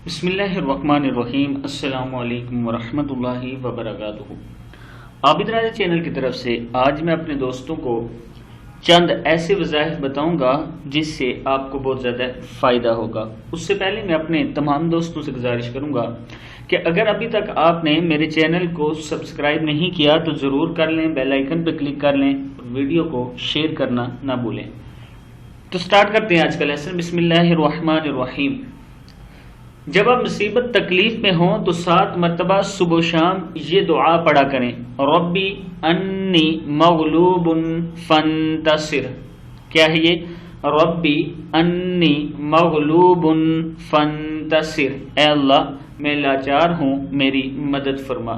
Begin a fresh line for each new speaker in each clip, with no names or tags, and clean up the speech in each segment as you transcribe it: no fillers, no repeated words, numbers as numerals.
بسم اللہ الرحمن الرحیم۔ السلام علیکم ورحمۃ اللہ وبرکاتہ۔ عابد راجہ چینل کی طرف سے آج میں اپنے دوستوں کو چند ایسے وظائف بتاؤں گا جس سے آپ کو بہت زیادہ فائدہ ہوگا۔ اس سے پہلے میں اپنے تمام دوستوں سے گزارش کروں گا کہ اگر ابھی تک آپ نے میرے چینل کو سبسکرائب نہیں کیا تو ضرور کر لیں، بیل آئیکن پہ کلک کر لیں اور ویڈیو کو شیئر کرنا نہ بھولیں۔ تو سٹارٹ کرتے ہیں آج کا لیسن۔ بسم اللہ الرحمن الرحیم۔ جب آپ مصیبت تکلیف میں ہوں تو 7 مرتبہ صبح و شام یہ دعا پڑھا کریں، ربی انی مغلوب فانتصر۔ کیا ہے یہ؟ ربی انی مغلوب فانتصر، اے اللہ میں لاچار ہوں، میری مدد فرما۔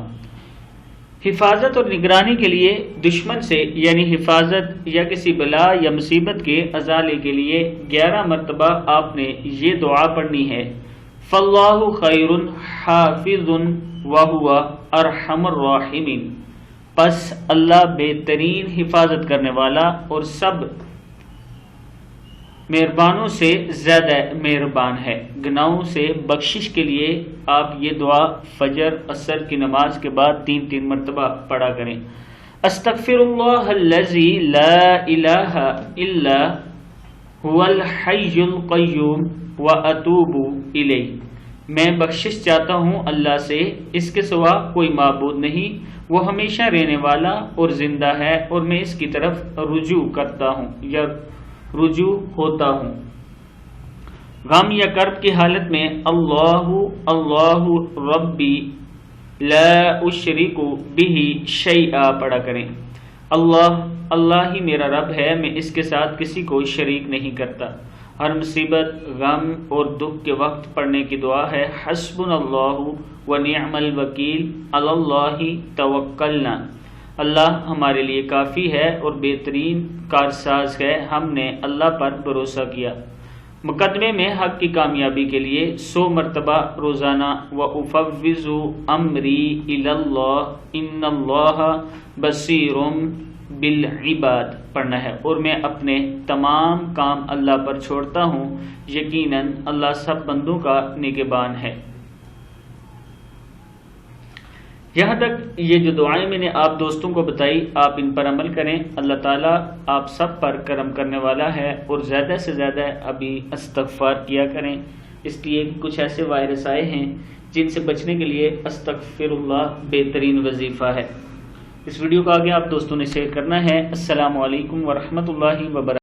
حفاظت اور نگرانی کے لیے دشمن سے یعنی حفاظت یا کسی بلا یا مصیبت کے ازالے کے لیے 11 مرتبہ آپ نے یہ دعا پڑھنی ہے۔ فاللہ خیر حافظ وہو ارحم الراحمین، پس اللہ بہترین حفاظت کرنے والا اور سب مہربانوں سے زیادہ مہربان ہے۔ گناہوں سے بخشش کے لیے آپ یہ دعا فجر عصر کی نماز کے بعد 3 مرتبہ پڑھا کریں۔ استغفر اللہ الذی لا الہ الا هو الحی القیوم واتوب الیہ، میں بخشش چاہتا ہوں اللہ سے، اس کے سوا کوئی معبود نہیں، وہ ہمیشہ رہنے والا اور زندہ ہے اور میں اس کی طرف رجوع کرتا ہوں یا رجوع ہوتا ہوں۔ غم یا کرب کی حالت میں اللہ اللہ ربی لا اشرک بہ شیئا پڑھا کریں۔ اللہ اللہ ہی میرا رب ہے، میں اس کے ساتھ کسی کو شریک نہیں کرتا۔ ہر مصیبت، غم اور دکھ کے وقت پڑھنے کی دعا ہے، حسبنا اللہ ونعم الوکیل علی اللہ توکلنا، اللہ ہمارے لیے کافی ہے اور بہترین کارساز ہے، ہم نے اللہ پر بھروسہ کیا۔ مقدمے میں حق کی کامیابی کے لیے 100 مرتبہ روزانہ وَأُفَوِّضُ أَمْرِي إِلَى اللَّهِ إِنَّ اللَّهَ بَصِيرٌ بالعباد پڑھنا ہے، اور میں اپنے تمام کام اللہ پر چھوڑتا ہوں، یقیناً اللہ سب بندوں کا نگہبان ہے۔ یہاں تک یہ جو دعائیں میں نے آپ دوستوں کو بتائی، آپ ان پر عمل کریں، اللہ تعالیٰ آپ سب پر کرم کرنے والا ہے، اور زیادہ سے زیادہ ابھی استغفار کیا کریں، اس لیے کچھ ایسے وائرس آئے ہیں جن سے بچنے کے لیے استغفر اللہ بہترین وظیفہ ہے۔ اس ویڈیو کو آگے آپ دوستوں نے شیئر کرنا ہے۔ السلام علیکم ورحمۃ اللہ وبرکاتہ۔